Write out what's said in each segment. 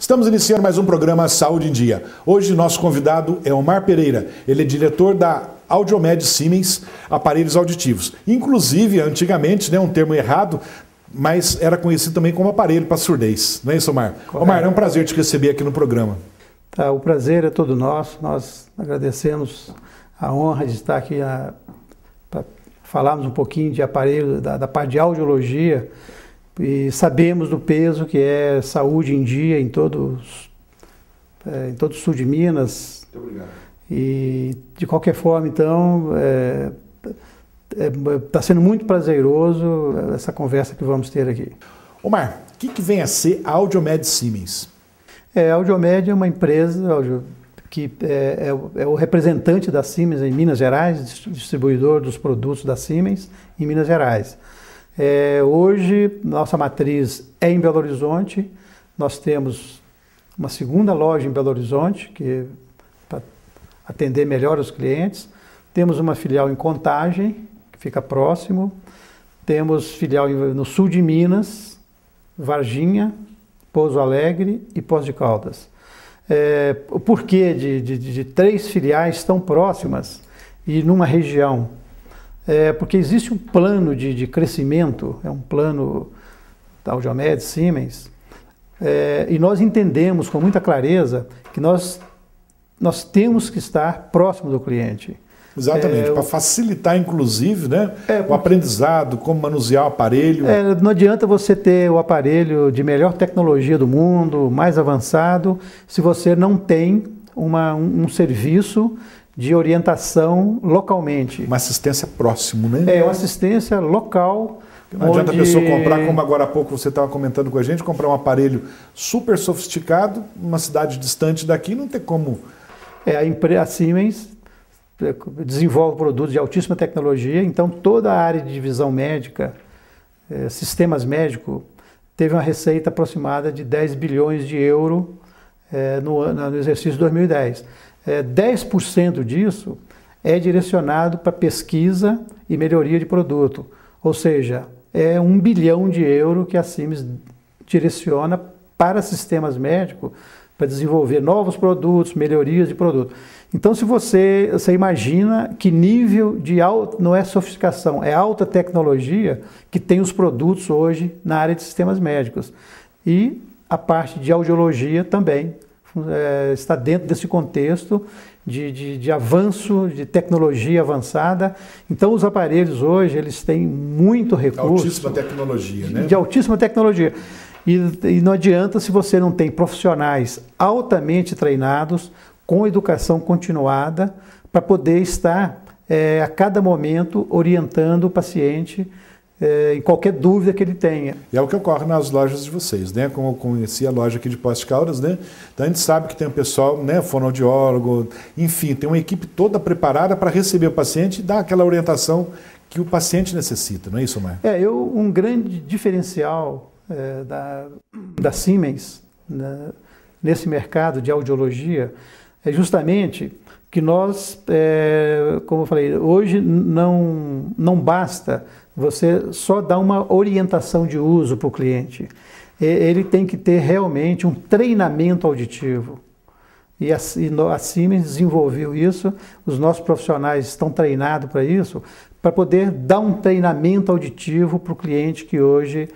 Estamos iniciando mais um programa Saúde em Dia. Hoje nosso convidado é Omar Pereira. Ele é diretor da Audiomed Siemens, aparelhos auditivos. Inclusive, antigamente, um termo errado, mas era conhecido também como aparelho para surdez. Não é isso, Omar? Correto. Omar, é um prazer te receber aqui no programa. O prazer é todo nosso. Nós agradecemos a honra de estar aqui para falarmos um pouquinho de aparelho, da parte de audiologia, e sabemos do peso que é saúde em dia em todo o sul de Minas. Muito obrigado. E de qualquer forma, então, está sendo muito prazeroso essa conversa que vamos ter aqui. Omar, o que vem a ser a Audiomed Siemens? A Audiomed é uma empresa que é o representante da Siemens em Minas Gerais, distribuidor dos produtos da Siemens em Minas Gerais. Hoje, nossa matriz é em Belo Horizonte. Nós temos uma segunda loja em Belo Horizonte, para atender melhor os clientes. Temos uma filial em Contagem, que fica próximo. Temos filial no sul de Minas, Varginha, Pouso Alegre e Poços de Caldas. O porquê de 3 filiais tão próximas e numa região? Porque existe um plano de crescimento, é um plano da Audiomed Siemens, e nós entendemos com muita clareza que nós temos que estar próximo do cliente. Exatamente, para facilitar, inclusive, o aprendizado, como manusear o aparelho. Não adianta você ter o aparelho de melhor tecnologia do mundo, mais avançado, se você não tem um serviço de orientação localmente. Uma assistência próximo, né? Uma assistência local. Não adianta a pessoa comprar, como agora há pouco você estava comentando com a gente, comprar um aparelho super sofisticado, numa cidade distante daqui, não tem como... A Siemens desenvolve produtos de altíssima tecnologia, então toda a área de divisão médica, sistemas médicos, teve uma receita aproximada de 10 bilhões de euros no exercício de 2010. 10% disso é direcionado para pesquisa e melhoria de produto, ou seja, é 1 bilhão de euros que a Siemens direciona para sistemas médicos para desenvolver novos produtos, melhorias de produto. Então, se você imagina que nível de não é sofisticação, é alta tecnologia que tem os produtos hoje na área de sistemas médicos. E a parte de audiologia também está dentro desse contexto de avanço, de tecnologia avançada. Então, os aparelhos hoje, eles têm muito recurso. Altíssima tecnologia, né? De altíssima tecnologia. E não adianta se você não tem profissionais altamente treinados, com educação continuada, para poder estar a cada momento orientando o paciente em qualquer dúvida que ele tenha. E é o que ocorre nas lojas de vocês, como eu conheci a loja aqui de Poços de Caldas, Então a gente sabe que tem um pessoal, fonoaudiólogo, enfim, tem uma equipe toda preparada para receber o paciente e dar aquela orientação que o paciente necessita, não é isso, Omar? Um grande diferencial da Siemens nesse mercado de audiologia é justamente que nós, como eu falei, hoje não basta você só dar uma orientação de uso para o cliente. Ele tem que ter realmente um treinamento auditivo. E a Siemens desenvolveu isso, os nossos profissionais estão treinados para isso, para poder dar um treinamento auditivo para o cliente que hoje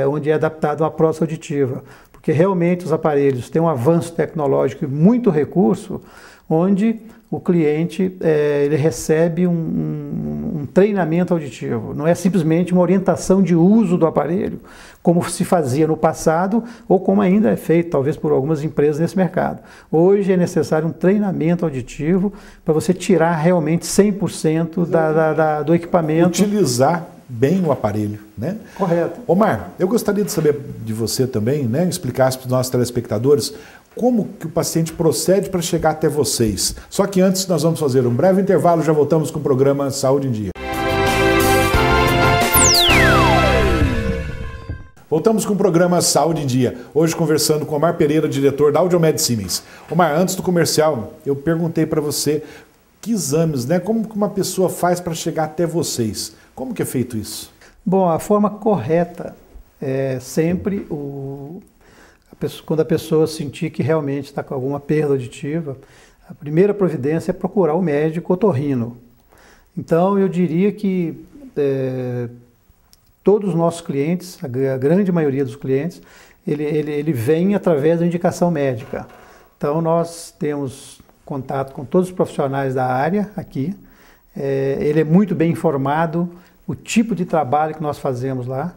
onde é adaptado uma prótese auditiva. Porque realmente os aparelhos têm um avanço tecnológico e muito recurso, onde o cliente ele recebe um treinamento auditivo. Não é simplesmente uma orientação de uso do aparelho, como se fazia no passado, ou como ainda é feito, talvez, por algumas empresas nesse mercado. Hoje é necessário um treinamento auditivo para você tirar realmente 100% do equipamento. Utilizar bem o aparelho, Correto. Omar, eu gostaria de saber de você também, explicasse para os nossos telespectadores como que o paciente procede para chegar até vocês. Só que antes nós vamos fazer um breve intervalo, já voltamos com o programa Saúde em Dia. Voltamos com o programa Saúde em Dia, hoje conversando com Omar Pereira, diretor da Audiomed Siemens. Omar, antes do comercial, eu perguntei para você que exames, como que uma pessoa faz para chegar até vocês. Como que é feito isso? Bom, a forma correta é sempre quando a pessoa sentir que realmente está com alguma perda auditiva, a primeira providência é procurar o médico otorrino. Então, eu diria que todos os nossos clientes, a grande maioria dos clientes, ele vem através da indicação médica. Então, nós temos contato com todos os profissionais da área aqui. Ele é muito bem informado, o tipo de trabalho que nós fazemos lá,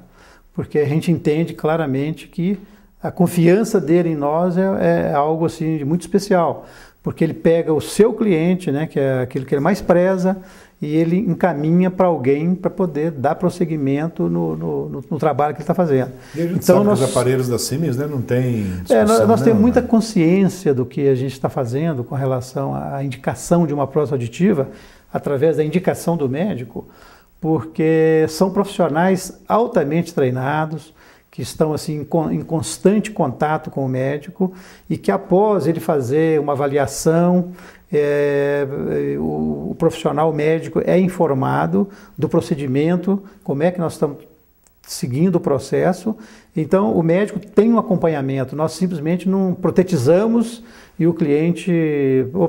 porque a gente entende claramente que a confiança dele em nós é algo assim muito especial, porque ele pega o seu cliente, né, que é aquilo que ele mais preza, e ele encaminha para alguém para poder dar prosseguimento no trabalho que ele está fazendo. E a gente sabe que os aparelhos da Siemens, né, não tem discussão, nós temos muita consciência do que a gente está fazendo com relação à indicação de uma prótese auditiva, através da indicação do médico, porque são profissionais altamente treinados, que estão assim em constante contato com o médico e que após ele fazer uma avaliação, o profissional médico é informado do procedimento, como é que nós estamos seguindo o processo. Então o médico tem um acompanhamento, nós simplesmente não protetizamos e o cliente,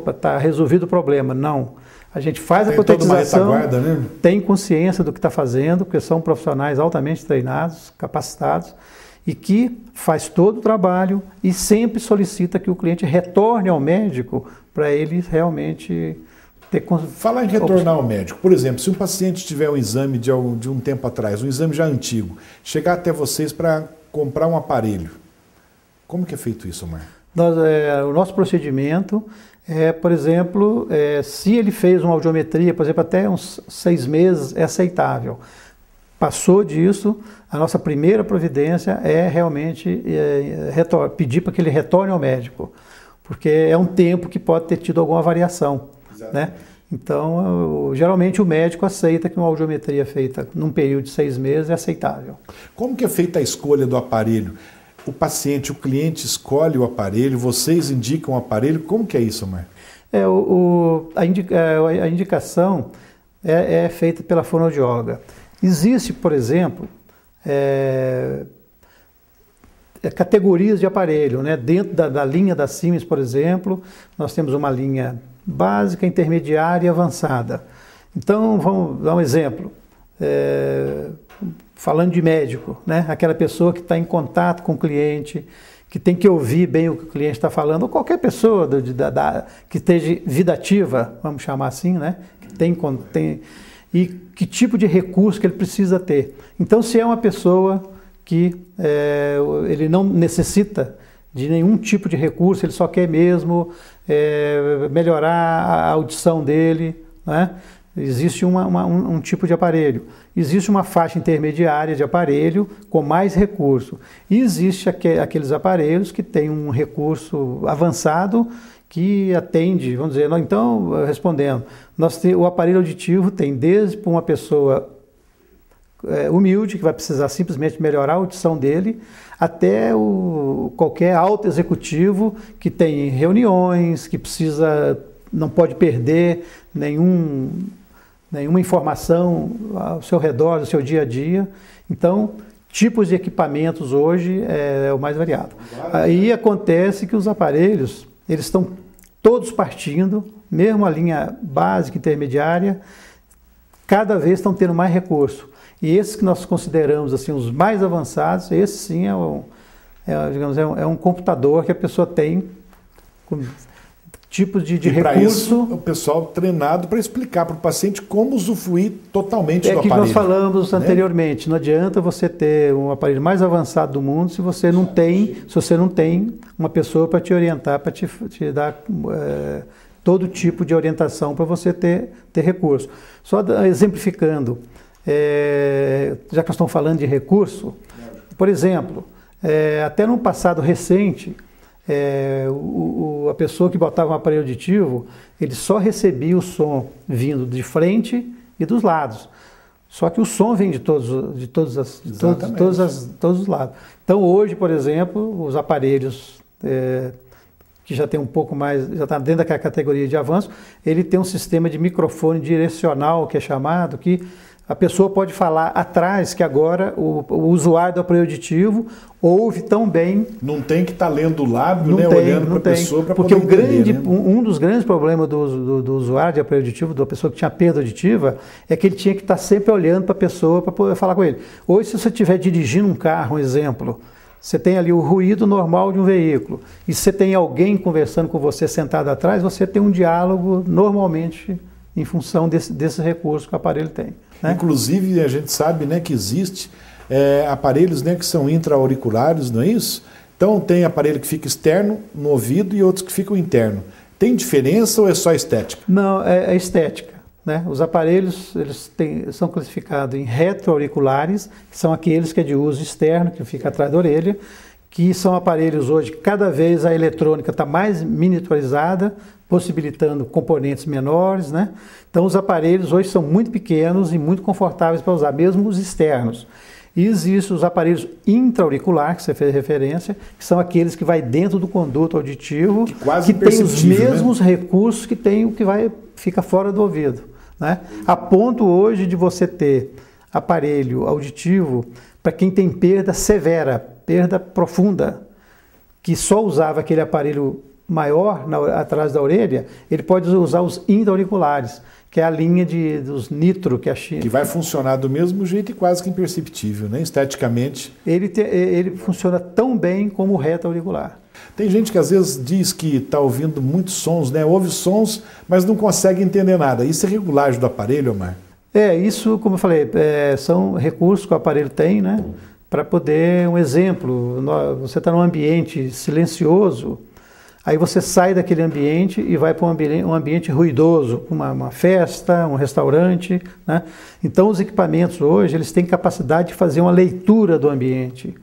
está resolvido o problema, não. A gente faz a protetização, né? Tem consciência do que está fazendo, porque são profissionais altamente treinados, capacitados, e que faz todo o trabalho e sempre solicita que o cliente retorne ao médico para ele realmente ter... Falar em retornar ao médico, por exemplo, se um paciente tiver um exame de um tempo atrás, um exame já antigo, chegar até vocês para comprar um aparelho, como que é feito isso, Omar? O nosso procedimento... por exemplo, se ele fez uma audiometria, por exemplo, até uns 6 meses, é aceitável. Passou disso, a nossa primeira providência é realmente pedir para que ele retorne ao médico, porque é um tempo que pode ter tido alguma variação, né? Então, geralmente o médico aceita que uma audiometria feita num período de 6 meses é aceitável. Como que é feita a escolha do aparelho? O paciente, o cliente escolhe o aparelho, vocês indicam o aparelho, como que é isso, Omar? A indicação é feita pela fonoaudióloga. Existe, por exemplo, categorias de aparelho, né? Dentro da linha da Siemens, por exemplo, nós temos uma linha básica, intermediária e avançada. Então, vamos dar um exemplo. Falando de médico, né? Aquela pessoa que está em contato com o cliente, que tem que ouvir bem o que o cliente está falando, ou qualquer pessoa que esteja vida ativa, vamos chamar assim, né? E que tipo de recurso que ele precisa ter. Então, se é uma pessoa que ele não necessita de nenhum tipo de recurso, ele só quer mesmo melhorar a audição dele, né? Existe um tipo de aparelho. Existe uma faixa intermediária de aparelho com mais recurso. E existe aqueles aparelhos que têm um recurso avançado que atende, vamos dizer, então, respondendo, o aparelho auditivo tem desde para uma pessoa humilde, que vai precisar simplesmente melhorar a audição dele, até qualquer alto executivo que tem reuniões, que não pode perder nenhuma informação ao seu redor, do seu dia a dia. Então, tipos de equipamentos hoje é o mais variado. Aí acontece que os aparelhos, eles estão todos partindo, mesmo a linha básica, intermediária, cada vez estão tendo mais recurso. E esses que nós consideramos assim, os mais avançados, esse sim digamos, é um computador que a pessoa tem com tipos de recurso. Para isso, o pessoal treinado para explicar para o paciente como usufruir totalmente do aparelho. É que nós falamos anteriormente, não adianta você ter um aparelho mais avançado do mundo se você não tem uma pessoa para te orientar, para te dar todo tipo de orientação para você ter recurso. Só exemplificando, já que nós estamos falando de recurso, por exemplo, até no passado recente, a pessoa que botava um aparelho auditivo, ele só recebia o som vindo de frente e dos lados. Só que o som vem de todos os lados. Então hoje, por exemplo, os aparelhos que já tem um pouco mais, já está dentro daquela categoria de avanço, ele tem um sistema de microfone direcional, que é chamado, que A pessoa pode falar atrás que agora o usuário do aparelho auditivo ouve tão bem. Não tem que estar lendo o lábio, né, olhando para a pessoa para poder entender, né? Um dos grandes problemas do usuário de aparelho auditivo, da pessoa que tinha perda auditiva, é que ele tinha que estar sempre olhando para a pessoa para poder falar com ele. Hoje, se você estiver dirigindo um carro, um exemplo, você tem ali o ruído normal de um veículo, e você tem alguém conversando com você sentado atrás, você tem um diálogo normalmente em função desse recurso que o aparelho tem. Né? Inclusive, a gente sabe, né, que existe aparelhos, né, que são intra-auriculares, não é isso? Então, tem aparelho que fica externo no ouvido e outros que ficam interno. Tem diferença ou é só estética? Não, é estética. Né? Os aparelhos são classificados em retroauriculares, que são aqueles que é de uso externo, que fica atrás da orelha, que são aparelhos hoje, cada vez a eletrônica está mais miniaturizada, possibilitando componentes menores, né? Então os aparelhos hoje são muito pequenos e muito confortáveis para usar, mesmo os externos. E existem os aparelhos intra-auricular, que você fez referência, que são aqueles que vai dentro do conduto auditivo, que tem os mesmos, né, recursos que tem o que fica fora do ouvido. Né? A ponto hoje de você ter aparelho auditivo para quem tem perda severa, perda profunda, que só usava aquele aparelho maior atrás da orelha, ele pode usar os intra-auriculares, que é a linha dos nitro que a China... Que vai funcionar do mesmo jeito e quase que imperceptível, né? Esteticamente. Ele funciona tão bem como o reto-auricular. Tem gente que às vezes diz que está ouvindo muitos sons, né? Ouve sons, mas não consegue entender nada. Isso é regulagem do aparelho, Omar? Isso, como eu falei, são recursos que o aparelho tem, né? Para poder, um exemplo, você está num ambiente silencioso, aí você sai daquele ambiente e vai para um ambiente ruidoso, uma festa, um restaurante, né? Então os equipamentos hoje, eles têm capacidade de fazer uma leitura do ambiente.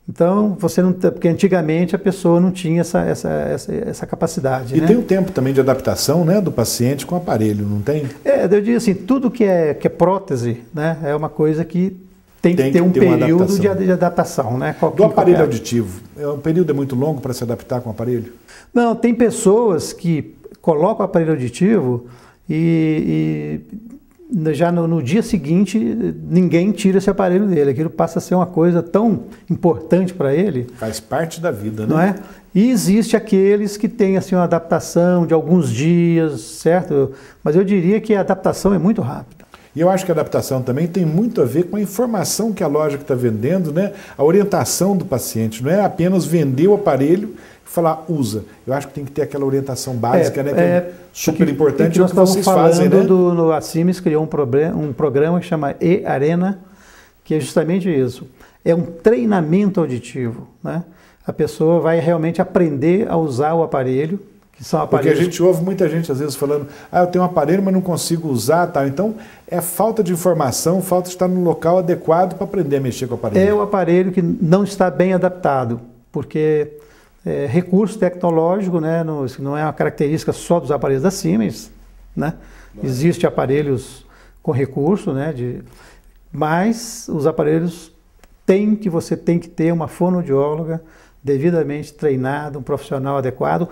Então, você não, porque antigamente a pessoa não tinha essa capacidade. E né? Tem um tempo também de adaptação, né, do paciente com o aparelho, não tem? Eu digo assim, tudo que é prótese, né, é uma coisa que tem que ter um período de adaptação. Né? Do aparelho auditivo, o período é muito longo para se adaptar com o aparelho? Não, tem pessoas que colocam o aparelho auditivo e já no dia seguinte ninguém tira esse aparelho dele. Aquilo passa a ser uma coisa tão importante para ele. Faz parte da vida, né? Não é? E existe aqueles que têm assim, uma adaptação de alguns dias, certo? Mas eu diria que a adaptação é muito rápida. E eu acho que a adaptação também tem muito a ver com a informação que a loja que está vendendo, né? A orientação do paciente. Não é apenas vender o aparelho e falar, usa. Eu acho que tem que ter aquela orientação básica, né? Que é super importante. Nós estamos fazendo, né? A Siemens criou um programa que chama E-Arena, que é justamente isso. É um treinamento auditivo, né? A pessoa vai realmente aprender a usar o aparelho, que são aparelhos... Porque a gente ouve muita gente às vezes falando, eu tenho um aparelho, mas não consigo usar, tal. Então, é falta de informação, falta de estar no local adequado para aprender a mexer com o aparelho. É o aparelho que não está bem adaptado, porque recurso tecnológico, né, não é uma característica só dos aparelhos da Siemens, né? Existem aparelhos com recurso, né, mas os aparelhos você tem que ter uma fonoaudióloga devidamente treinada, um profissional adequado,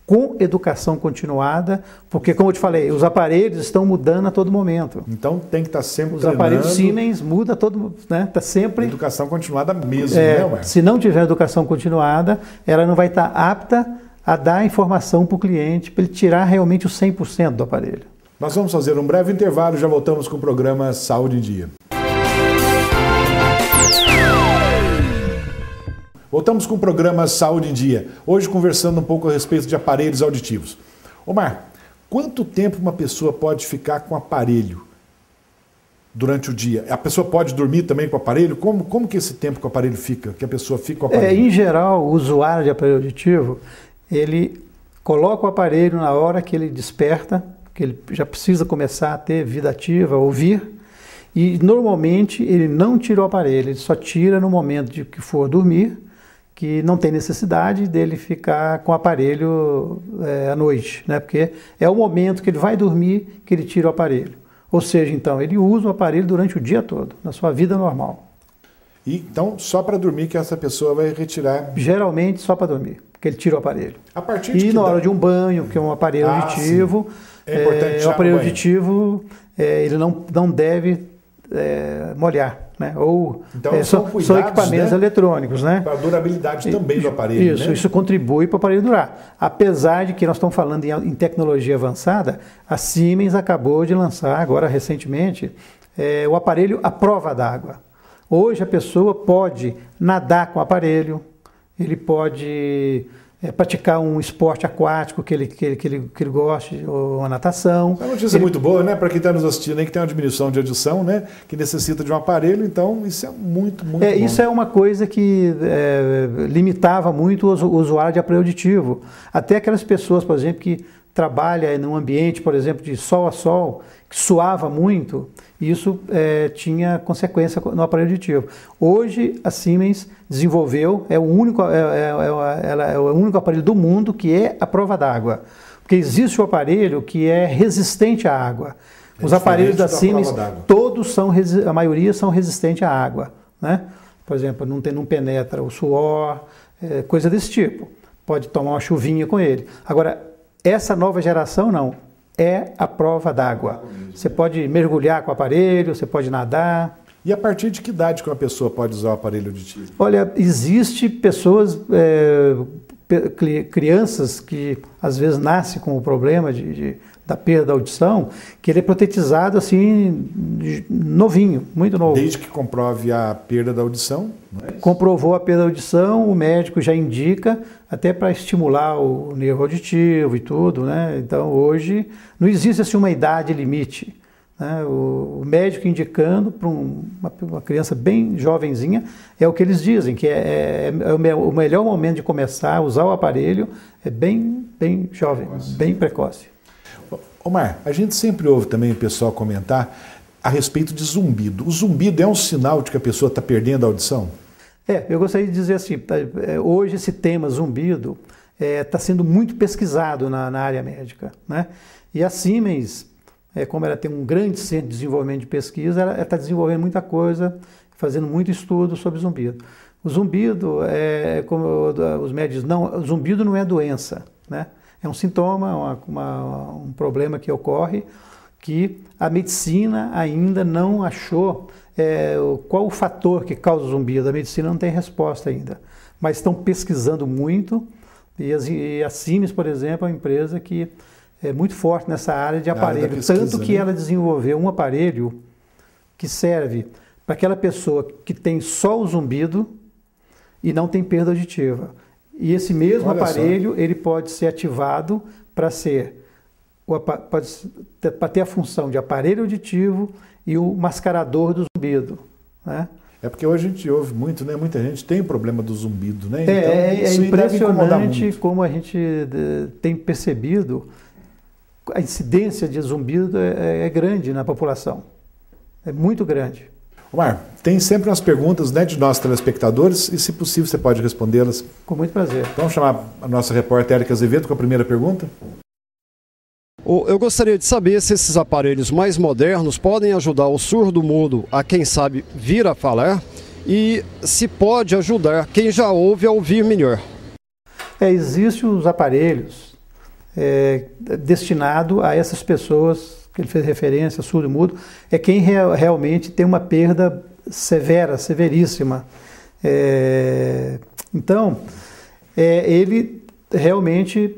com educação continuada, porque, como eu te falei, os aparelhos estão mudando a todo momento. Então tem que estar sempre treinando. Os aparelhos Siemens mudam todo, né? Está sempre... Educação continuada mesmo, né, Omar? Se não tiver educação continuada, ela não vai estar apta a dar informação para o cliente, para ele tirar realmente o 100% do aparelho. Nós vamos fazer um breve intervalo e já voltamos com o programa Saúde em Dia. Voltamos com o programa Saúde em Dia, hoje conversando um pouco a respeito de aparelhos auditivos. Omar, quanto tempo uma pessoa pode ficar com o aparelho durante o dia? A pessoa pode dormir também com o aparelho? Como que esse tempo com o aparelho fica, que a pessoa fica com o aparelho? Em geral, o usuário de aparelho auditivo, ele coloca o aparelho na hora que ele desperta, que ele já precisa começar a ter vida ativa, ouvir, e normalmente ele não tira o aparelho, ele só tira no momento de que for dormir, que não tem necessidade dele ficar com o aparelho à noite, né? Porque é o momento que ele vai dormir que ele tira o aparelho. Ou seja, então, ele usa o aparelho durante o dia todo, na sua vida normal. E, então, só para dormir que essa pessoa vai retirar? Geralmente, só para dormir, porque ele tira o aparelho. A partir de na hora de um banho, que é um aparelho auditivo, sim. É importante o aparelho auditivo, ele não deve molhar, né? Ou então, são equipamentos, né, eletrônicos, né? Para a durabilidade também do aparelho. Isso, né? Isso contribui para o aparelho durar. Apesar de que nós estamos falando em tecnologia avançada, a Siemens acabou de lançar agora recentemente o aparelho à prova d'água. Hoje a pessoa pode nadar com o aparelho, ele pode praticar um esporte aquático que ele goste, ou uma natação. É uma notícia muito boa, né? Para quem está nos assistindo aí, que tem uma diminuição de adição, né? Que necessita de um aparelho, então isso é muito bom. Isso é uma coisa que limitava muito o usuário de aparelho auditivo. Até aquelas pessoas, por exemplo, que trabalham num ambiente, por exemplo, de sol a sol, que suava muito, isso tinha consequência no aparelho auditivo. Hoje a Siemens desenvolveu, é o único aparelho do mundo que é à prova d'água. Porque existe o aparelho que é resistente à água. Os aparelhos da Siemens, todos a maioria são resistentes à água, né? Por exemplo, não penetra o suor, coisa desse tipo. Pode tomar uma chuvinha com ele. Agora, essa nova geração não. É a prova d'água. Você pode mergulhar com o aparelho, você pode nadar. E a partir de que idade que uma pessoa pode usar o aparelho auditivo? Olha, existe pessoas, crianças que às vezes nascem com o problema da perda da audição, que ele é protetizado assim, novinho, muito novo. Desde que comprove a perda da audição? Comprovou a perda da audição, o médico já indica, até para estimular o nervo auditivo e tudo, né? Então hoje não existe assim uma idade limite, né? O médico indicando para uma criança bem jovenzinha é o que eles dizem, que o melhor momento de começar a usar o aparelho é bem jovem, bem precoce. Omar, a gente sempre ouve também o pessoal comentar a respeito de zumbido. O zumbido é um sinal de que a pessoa está perdendo a audição? Eu gostaria de dizer assim, hoje esse tema zumbido está sendo muito pesquisado na área médica, né? E a Siemens, como ela tem um grande centro de desenvolvimento de pesquisa, ela está desenvolvendo muita coisa, fazendo muito estudo sobre zumbido. O zumbido, como os médicos dizem, o zumbido não é doença, né? É um sintoma, um problema que ocorre, que a medicina ainda não achou qual o fator que causa o zumbido. A medicina não tem resposta ainda, mas estão pesquisando muito, e a Siemens, por exemplo, é uma empresa que é muito forte nessa área de aparelho, pesquisa, tanto que ela desenvolveu um aparelho que serve para aquela pessoa que tem só o zumbido e não tem perda auditiva. E esse mesmo aparelho, ele pode ser ativado para ter a função de aparelho auditivo e o mascarador do zumbido, né? É porque hoje a gente ouve muito, né? Muita gente tem o problema do zumbido, né? Então, é impressionante como a gente tem percebido, a incidência de zumbido é grande na população, é muito grande. Omar, tem sempre umas perguntas, né, de nossos telespectadores e, se possível, você pode respondê-las. Com muito prazer. Então, vamos chamar a nossa repórter Érica Azevedo com a primeira pergunta. Eu gostaria de saber se esses aparelhos mais modernos podem ajudar o surdo-mudo a, quem sabe, vir a falar, e se pode ajudar quem já ouve a ouvir melhor. Existem os aparelhos destinados a essas pessoas que ele fez referência, surdo-mudo, é quem realmente tem uma perda severa, severíssima. Então, ele realmente,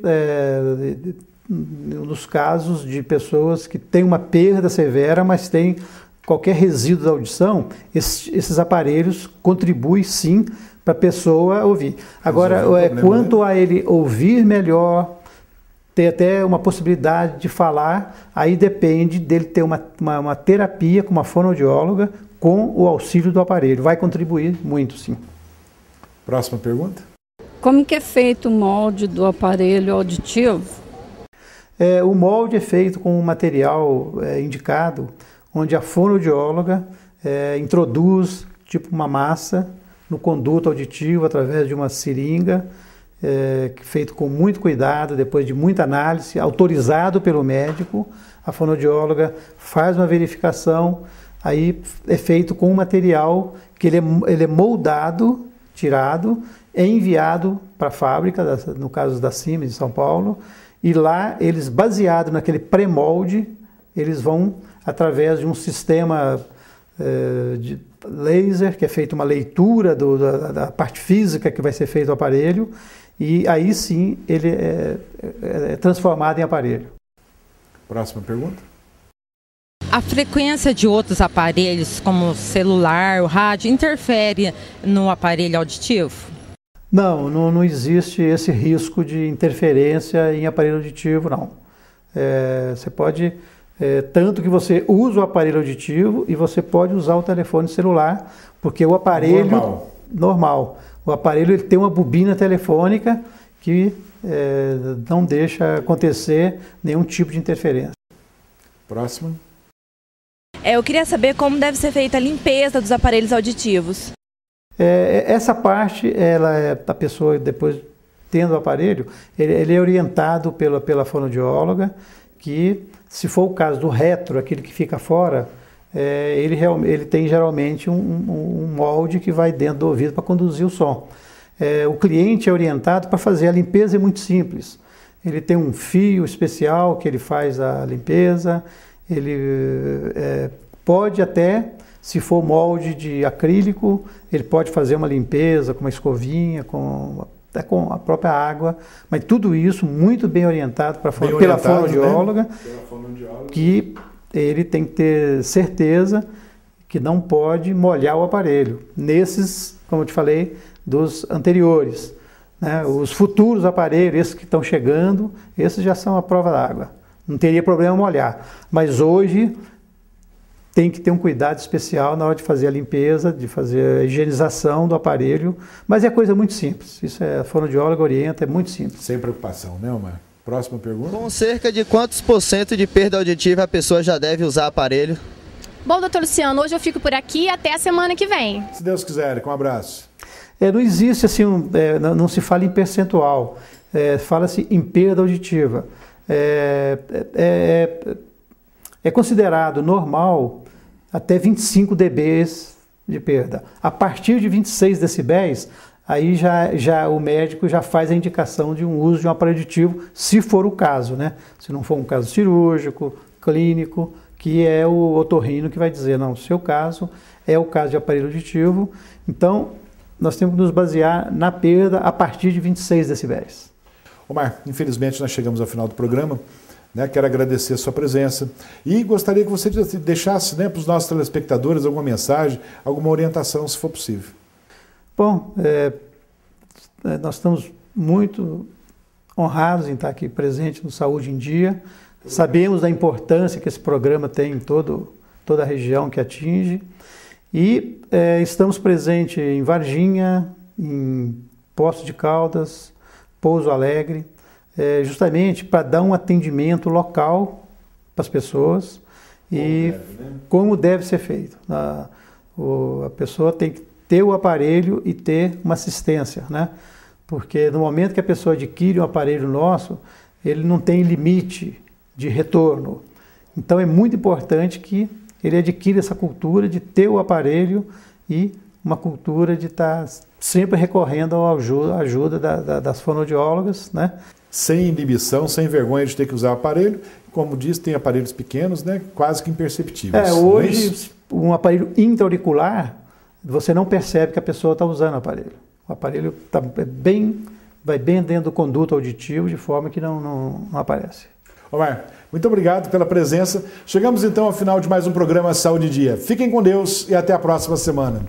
nos casos de pessoas que têm uma perda severa, mas tem qualquer resíduo da audição, esses aparelhos contribuem sim para a pessoa ouvir. Agora, quanto a ele ouvir melhor, ter até uma possibilidade de falar, aí depende dele ter uma terapia com uma fonoaudióloga com o auxílio do aparelho. Vai contribuir muito, sim. Próxima pergunta. Como que é feito o molde do aparelho auditivo? O molde é feito com um material indicado, onde a fonoaudióloga introduz tipo uma massa no conduto auditivo através de uma seringa, feito com muito cuidado, depois de muita análise, autorizado pelo médico. A fonoaudióloga faz uma verificação, aí é feito com um material que ele é moldado, tirado, é enviado para a fábrica, no caso da Siemens de São Paulo, e lá eles, baseado naquele pré-molde, eles vão, através de um sistema de laser, que é feita uma leitura da parte física que vai ser feito o aparelho, e aí sim ele é transformado em aparelho. Próxima pergunta. A frequência de outros aparelhos, como o celular, o rádio, interfere no aparelho auditivo? Não existe esse risco de interferência em aparelho auditivo, não. Você pode, tanto que você usa o aparelho auditivo e você pode usar o telefone celular, porque o aparelho... Normal. O aparelho ele tem uma bobina telefônica que não deixa acontecer nenhum tipo de interferência. Próximo. Eu queria saber como deve ser feita a limpeza dos aparelhos auditivos. Essa parte, a pessoa depois tendo o aparelho, ele é orientado pela fonoaudióloga, que se for o caso do retro, aquele que fica fora, ele tem geralmente um molde que vai dentro do ouvido para conduzir o som. O cliente é orientado para fazer a limpeza, é muito simples. Ele tem um fio especial que ele faz a limpeza, ele pode até, se for molde de acrílico, ele pode fazer uma limpeza com uma escovinha, até com a própria água, mas tudo isso muito bem orientado pela fonoaudióloga, que ele tem que ter certeza que não pode molhar o aparelho. Nesses, como eu te falei, dos anteriores, né? Os futuros aparelhos, esses que estão chegando, esses já são a prova d'água. Não teria problema molhar. Mas hoje tem que ter um cuidado especial na hora de fazer a limpeza, de fazer a higienização do aparelho. Mas é coisa muito simples. Isso a fonoaudióloga orienta, é muito simples. Sem preocupação, né, Omar? Próxima pergunta. Com cerca de quantos % de perda auditiva a pessoa já deve usar aparelho? Bom, doutor Luciano, hoje eu fico por aqui até a semana que vem. Se Deus quiser, com um abraço. Não existe assim, não se fala em percentual, fala-se em perda auditiva. É considerado normal até 25 dB de perda. A partir de 26 decibéis, aí já o médico já faz a indicação de um uso de um aparelho auditivo, se for o caso, né? Se não for um caso cirúrgico, clínico, que é o otorrino que vai dizer, não, o seu caso é o caso de aparelho auditivo, então nós temos que nos basear na perda a partir de 26 decibéis. Omar, infelizmente nós chegamos ao final do programa, né? Quero agradecer a sua presença e gostaria que você deixasse, né, para os nossos telespectadores alguma mensagem, alguma orientação, se for possível. Bom, nós estamos muito honrados em estar aqui presente no Saúde em Dia. Sabemos da importância que esse programa tem em toda a região que atinge. E estamos presentes em Varginha, em Poços de Caldas, Pouso Alegre, justamente para dar um atendimento local para as pessoas e como deve ser feito. A pessoa tem que ter o aparelho e ter uma assistência, né? Porque no momento que a pessoa adquire um aparelho nosso, ele não tem limite de retorno. Então é muito importante que ele adquira essa cultura de ter o aparelho e uma cultura de estar sempre recorrendo à ajuda das fonoaudiólogas, né? Sem inibição, sem vergonha de ter que usar o aparelho. Como diz, tem aparelhos pequenos, né? Quase que imperceptíveis. Hoje, um aparelho intra-auricular, você não percebe que a pessoa está usando o aparelho. O aparelho vai bem dentro do conduto auditivo, de forma que não aparece. Omar, muito obrigado pela presença. Chegamos então ao final de mais um programa Saúde em Dia. Fiquem com Deus e até a próxima semana.